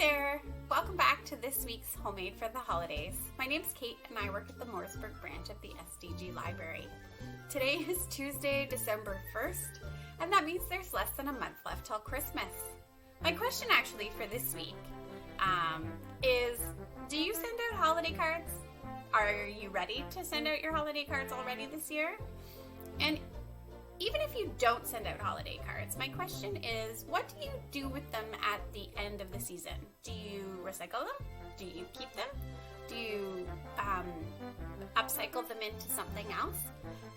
there! Welcome back to this week's Homemade for the Holidays. My name's Kate and I work at the Morrisburg branch of the SDG Library. Today is Tuesday, December 1st, and that means there's less than a month left till Christmas. My question actually for this week is, do you send out holiday cards? Are you ready to send out your holiday cards already this year? And even if you don't send out holiday cards, my question is, what do you do with them at the end of the season? Do you recycle them? Do you keep them? Do you upcycle them into something else?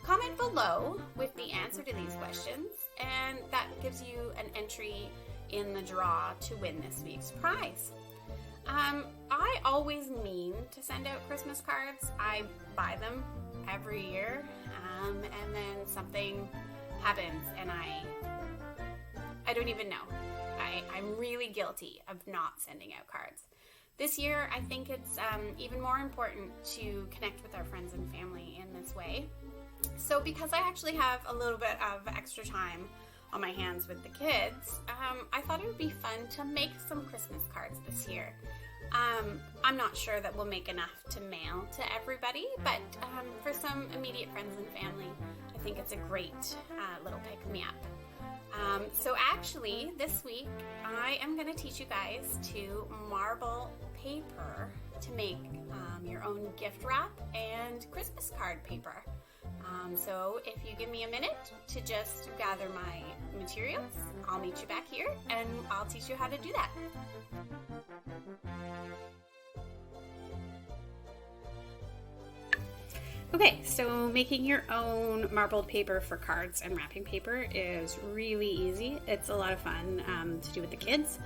Comment below with the answer to these questions, and that gives you an entry in the draw to win this week's prize. I always mean to send out Christmas cards. I buy them every year, and then something happens and I don't even know. I'm really guilty of not sending out cards. This year, I think it's even more important to connect with our friends and family in this way. So because I actually have a little bit of extra time on my hands with the kids, I thought it would be fun to make some Christmas cards this year. I'm not sure that we'll make enough to mail to everybody, but for some immediate friends and family, I think it's a great little pick-me-up. So actually, this week, I am going to teach you guys to marble paper to make your own gift wrap and Christmas card paper. So if you give me a minute to just gather my materials, I'll meet you back here and I'll teach you how to do that. Okay, so making your own marbled paper for cards and wrapping paper is really easy. It's a lot of fun to do with the kids.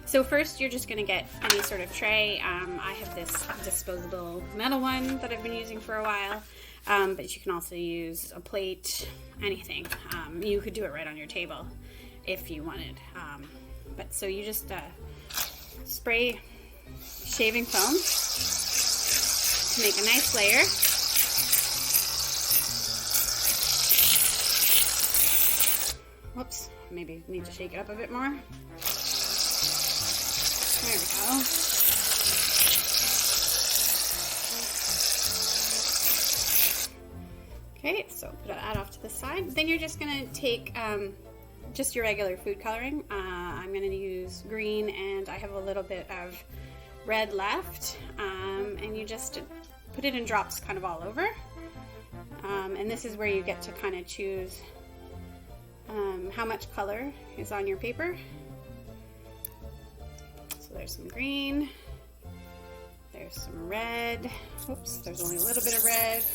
So first you're just going to get any sort of tray. I have this disposable metal one that I've been using for a while, but you can also use a plate, anything. You could do it right on your table if you wanted. But so you just spray shaving foam to make a nice layer. Whoops, maybe need to shake it up a bit more. There we go. Okay, so put that off to the side. Then you're just going to take just your regular food coloring. I'm going to use green, and I have a little bit of red left. And you just put it in drops kind of all over. And this is where you get to kind of choose how much color is on your paper. So there's some green, there's some red. Oops, there's only a little bit of red.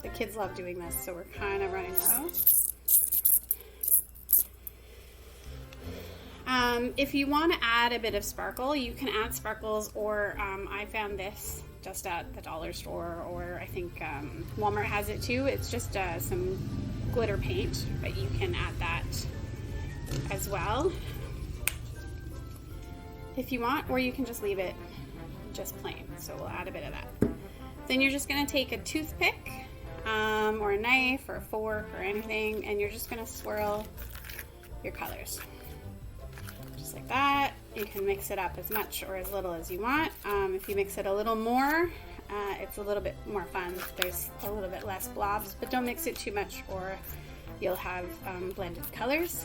The kids love doing this, so we're kind of running low. If you want to add a bit of sparkle, you can add sparkles, or I found this just at the dollar store, or I think Walmart has it too. It's just some glitter paint, but you can add that as well if you want, or you can just leave it just plain. So we'll add a bit of that. Then you're just going to take a toothpick or a knife or a fork or anything, and you're just going to swirl your colors. Just like that. You can mix it up as much or as little as you want. If you mix it a little more, it's a little bit more fun. There's a little bit less blobs, but don't mix it too much or you'll have blended colors.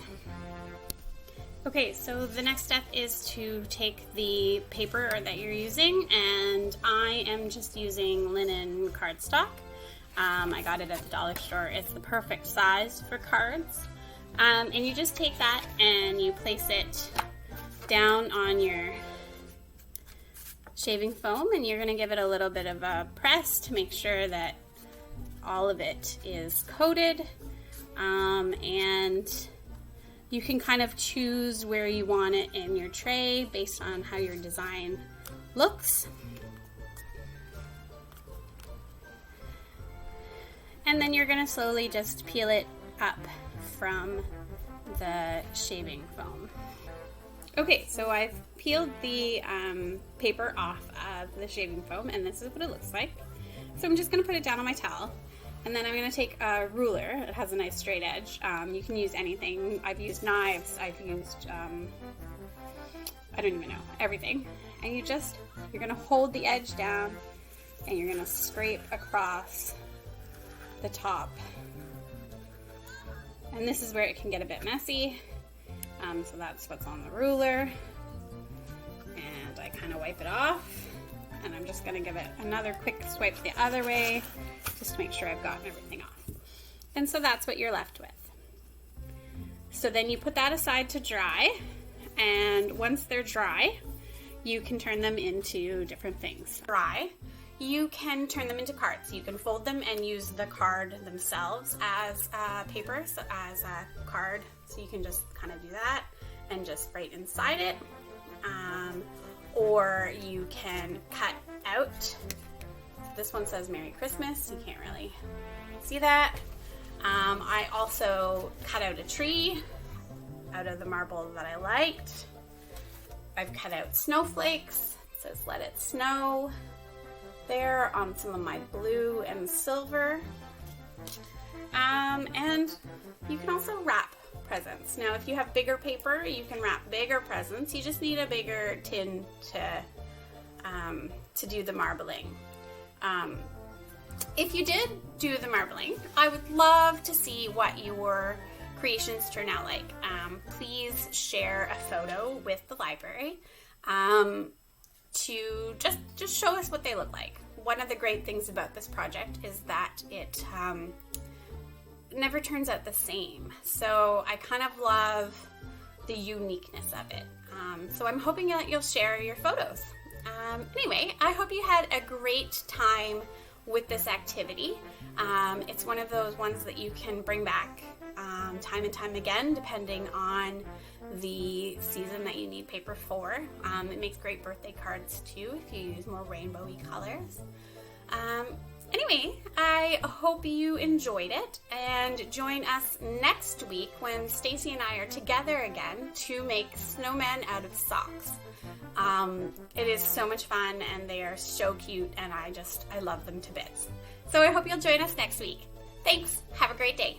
Okay, so the next step is to take the paper that you're using, and I am just using linen cardstock. I got it at the dollar store. It's the perfect size for cards. And you just take that and you place it down on your shaving foam, and you're going to give it a little bit of a press to make sure that all of it is coated. And you can kind of choose where you want it in your tray based on how your design looks. And then you're going to slowly just peel it up from the shaving foam. Okay, so I've peeled the paper off of the shaving foam, and this is what it looks like. So I'm just going to put it down on my towel. And then I'm going to take a ruler. It has a nice straight edge. You can use anything. I've used knives. I've used, I don't even know, everything. And you're going to hold the edge down and you're going to scrape across the top. And this is where it can get a bit messy. So that's what's on the ruler. And I kind of wipe it off. And I'm just going to give it another quick swipe the other way, just to make sure I've gotten everything off. And so that's what you're left with. So then you put that aside to dry, and once they're dry, you can turn them into different things. Dry, you can turn them into cards. You can fold them and use the card themselves as paper, so as a card. So you can just kind of do that and just write inside it. Or you can cut out. This one says Merry Christmas. You can't really see that. I also cut out a tree out of the marble that I liked. I've cut out snowflakes. It says Let It Snow there on some of my blue and silver. And you can also wrap presents. Now, if you have bigger paper, you can wrap bigger presents. You just need a bigger tin to do the marbling. If you did do the marbling, I would love to see what your creations turn out like. Please share a photo with the library to just show us what they look like. One of the great things about this project is that it never turns out the same. So I kind of love the uniqueness of it. So I'm hoping that you'll share your photos. Anyway, I hope you had a great time with this activity. It's one of those ones that you can bring back time and time again, depending on the season that you need paper for. It makes great birthday cards too if you use more rainbowy colors. Anyway, I hope you enjoyed it, and join us next week when Stacy and I are together again to make snowmen out of socks. It is so much fun, and they are so cute, and I love them to bits. So I hope you'll join us next week. Thanks. Have a great day.